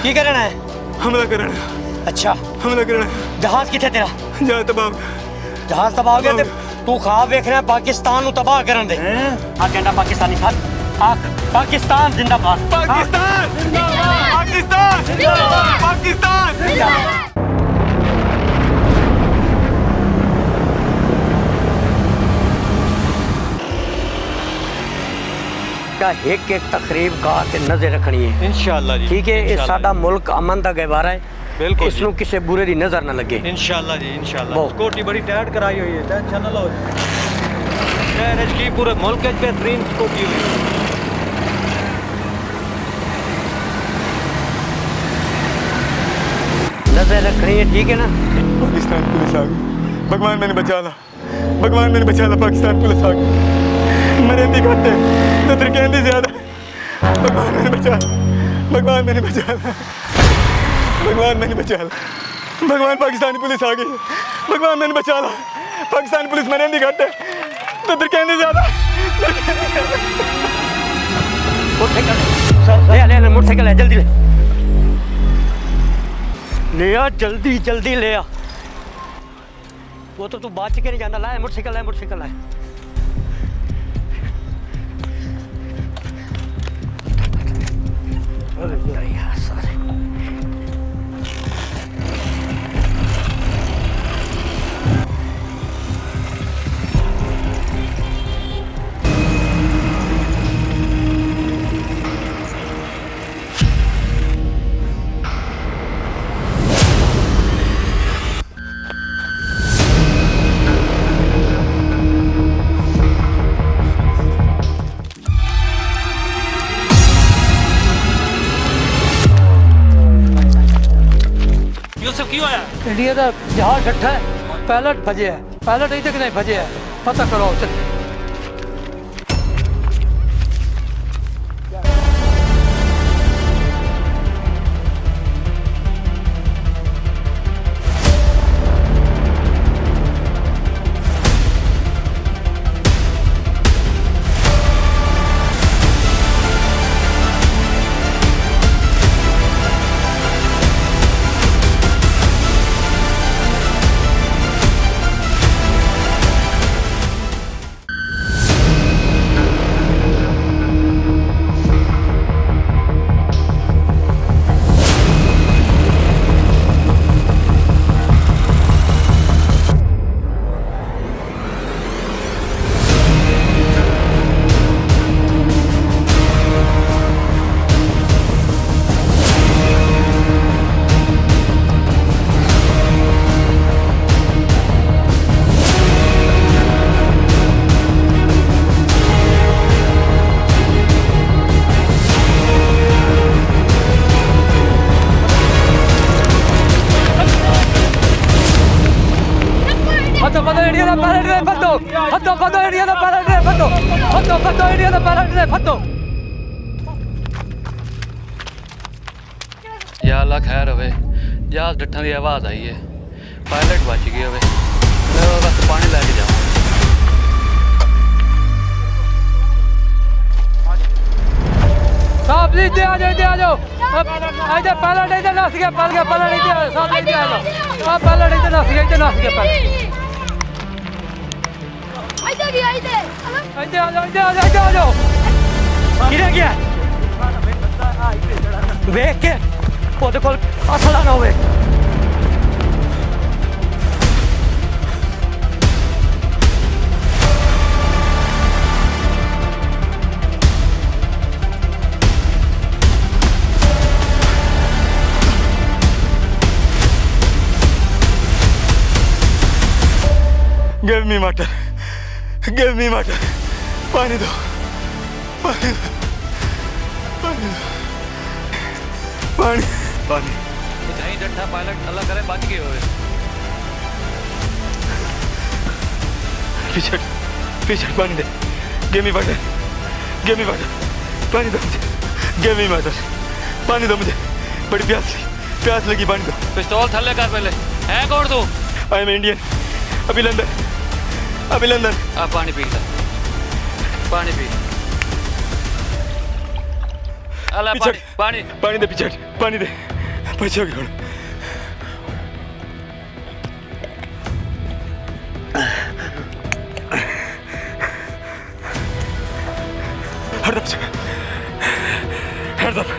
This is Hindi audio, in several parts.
की करना है? हमला करना है। अच्छा हमला करना है। जहाज किथे तेरा? जहाज तबाह। जहाज तबाह हो गया ते तू ख्वाब देख रहा है पाकिस्तान को तबाह करन दे। झंडा पाकिस्तानी था। पाकिस्तान जिंदाबाद। पाकिस्तान जिंदाबाद। पाकिस्तान जिंदाबाद। पाकिस्तान जिंदाबाद। एक एक तकरीब का ते नजर रखनी है इंशाअल्लाह जी। ठीक है। ये साडा मुल्क अमन दा गवारा है। बिल्कुल इसनु किसी बुरे दी नजर ना लगे इंशाअल्लाह जी। इंशाअल्लाह सिक्योरिटी बड़ी टाइट कराई हुई है, टेंशन ना लो। शहर की पूरे मुल्क में बेहतरीन सिक्योरिटी हुई है। नजर रखनी है ठीक है ना। पाकिस्तान पुलिस आ गई। भगवान मैंने बचा ला। भगवान मैंने बचा ला। पाकिस्तान पुलिस आ गई। मरेंदी घटे तो कहती ज्यादा। भगवान मैंने बचा ला। भगवान मैंने बचा ला। भगवान मैंने बचा ला। भगवान पाकिस्तानी पुलिस आ गई। भगवान मैंने बचा ला। पाकिस्तानी पुलिस मरेंदी घटे तो कहती ज्यादा। मोटरसाइकिल ले मोटरसाइकिल है जल्दी ले आ जल्दी जल्दी ले आ। वो तो तू बात के नहीं जाना। लाए मोटरसाइकिल है मोटरसाइकिल है। इंडिया का जहाज डट्ठा है। पायलट भजे है। पायलट अभी तक नहीं भजे है। पता करो चल। या अल्लाह खैर होवे। जहाज डट्ठा की आवाज़ आई है। पायलट बच गए होवे। मैं बस पानी लैके जाऊँ। साहब नीचे आ जाओ। इधर पायलट इधर नस गया। पायलट इधर साहब नीचे आ जाओ। पायलट इधर नस गया। पायलट इधर आ जाओ। किधर गया वेख के ਉਹਦੇ ਕੋਲ ਅਸਲਾ ਨਾ ਹੋਵੇ। Give me water. Give me water. पानी दो। पानी दो। पानी दो। पानी पानी। नहीं डट्ठा पायलट अल्लाह करे बच गए हुए। पीछे पानी दे। Give me water. Give me water. पानी दो मुझे। Give me water. पानी दो मुझे। बड़ी प्यास लगी पानी दो। पिस्तौल थल्ले कर पहले। है कौन तू? I am Indian. अभी लंदन। आप पानी पी। पानी पी। अला पीछे पानी पानी दे पीछे पानी दे पीछे छोड़ Hands up! Hands up!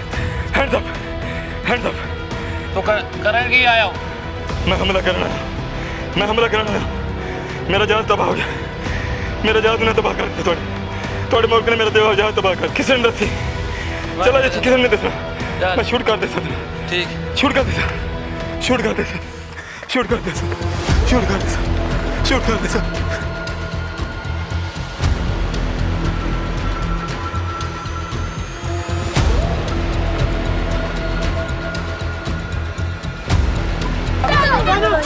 Hands up! Hands up! तो करन की आया हो मैं हमला करना मेरा जहाज तबाह हो गया मेरा जहाज ने तबाह कर दिया थोड़े मुल्क ने मेरा जहाज तबाह कर किसी ने दसी चला जा किसी ने दसना मैं शूट कर दे सकता ठीक शूट कर दे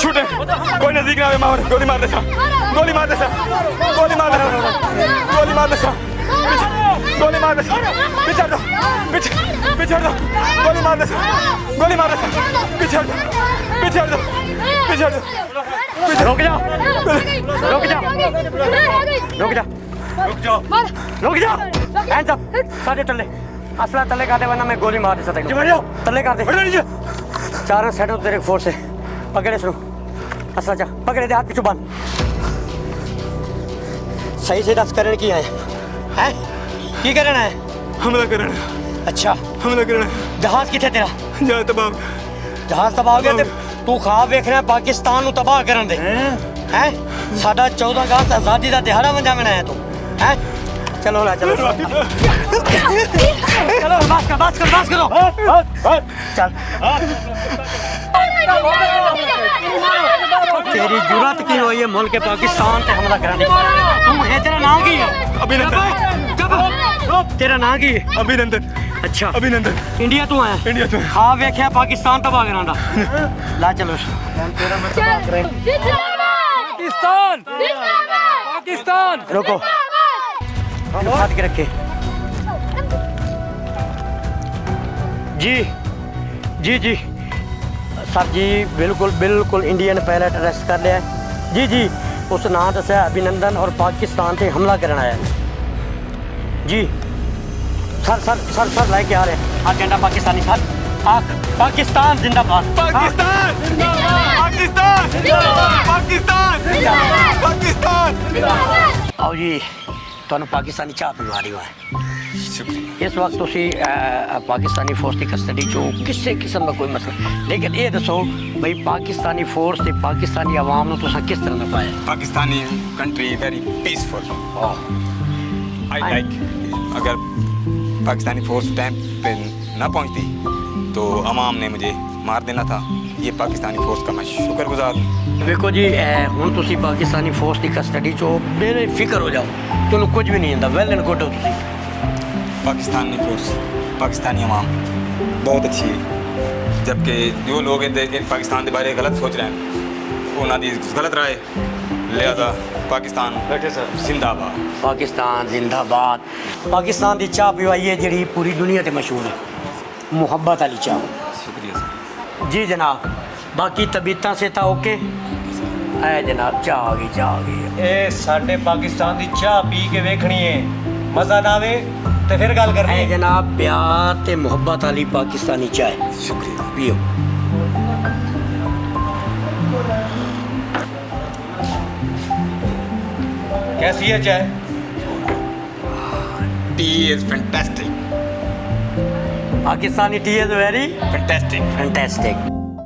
छूटे कोई नजदीक ना आवे मार गोली मार दे सा पीछे हट दो पीछे हट दो गोली मार दे सा पीछे हट दो रुक जा हैंड्स अप सारे तले असला तले कर दे वरना मैं गोली मार दे सकता तले कर दे चारों साइडों तेरे फोर्स है पकड़े सुनो असला जा पकड़े दे हाथ पीछे बांध सही से दस करने की आए हैं की करना है हमला करना अच्छा हमला करना जहाज किथे तेरा जहाज तबाह हो गया ते तू ख्वाब वेख रहा पाकिस्तान नु तबाह करन दे हैं साडा 14 अगस्त आजादी दा दिहाड़ा मनावना है तू हैं चलो चलो बस करो चल तेरी जुरत की हुई है मुल्क पाकिस्तान पे हमला करने की तू है तेरा नाम की है अभिनंदन तेरा नाम की है अभिनंदन अच्छा अभिनंदन इंडिया तू है इंडिया तो हाँ वेख्या पाकिस्तान तबाह करांदा ला चलो पाकिस्तान रुको हाथ के रखे जी सर जी बिल्कुल इंडियन पायलट अरेस्ट कर लिया है जी उस नाम दसा अभिनंदन और पाकिस्तान से हमला करना है जी सर लेके आ रहे हैं एजेंडा पाकिस्तानी सर पाकिस्तान जिंदाबाद पाकिस्तान आओ जी ਤੁਹਾਨੂੰ ਪਾਕਿਸਤਾਨੀ ਚਾਹ ਪਿਲਵਾ ਰਹੀ ਹਾਂ ਇਸ ਵਕਤ ਤੁਸੀਂ ਪਾਕਿਸਤਾਨੀ ਫੌਜ ਦੀ ਕਸਟਡੀ ਚੋਂ ਕਿਸੇ ਕਿਸਮ ਦਾ ਕੋਈ ਮਸਲਾ ਲੇਕਿਨ ਇਹ ਦੱਸੋ ਬਈ ਪਾਕਿਸਤਾਨੀ ਫੋਰਸ ਤੇ ਪਾਕਿਸਤਾਨੀ ਆਵਾਮ ਨੂੰ ਤੁਸੀਂ ਕਿਸ ਤਰ੍ਹਾਂ ਦਾ ਪਾਇਆ Pakistani country very peaceful I like अगर पाकिस्तानी फोर्स टाइम पे ना पहुंचती तो अवाम ने मुझे मार देना था ये पाकिस्तानी फोर्स का मैं शुक्रगुजार हूँ ਵੇਖੋ ਜੀ ਹੁਣ ਤੁਸੀਂ ਪਾਕਿਸਤਾਨੀ ਫੌਜ ਦੀ ਕਸਟਡੀ ਚੋਂ ਬੇਫਿਕਰ ਹੋ ਜਾਓ ਤੁਹਾਨੂੰ ਕੁਝ ਵੀ ਨਹੀਂ ਹੁੰਦਾ ਵੈਲ ਐਂਡ ਗੁੱਡ ਹੋ ਤੁਸੀਂ पाकिस्तानी फोर्स पाकिस्तानी अवाम बहुत अच्छी है जबकि जो लोग इन पाकिस्तान के बारे गलत सोच रहे हैं उन्होंने गलत राय लिहाजा पाकिस्तान जिंदाबाद पाकिस्तान जिंदाबाद पाकिस्तान की चाह पिवाई है जी पूरी दुनिया से मशहूर है मुहब्बत वाली चाह शुक्रिया सर जी जनाब बाकी तबीयत से था ओके है जनाब चाह आ गई ਇਹ ਸਾਡੇ ਪਾਕਿਸਤਾਨ ਦੀ ਚਾਹ ਪੀ ਕੇ ਵੇਖਣੀ ਹੈ ਮਜ਼ਾ ਨਾ ਆਵੇ ਤੇ ਫਿਰ ਗੱਲ ਕਰਨੀ है ਹੈ जनाब प्यार ते मुहब्बत वाली पाकिस्तानी चाय शुक्रिया पियो कैसी है चाय T is fantastic Pakistani T is very fantastic fantastic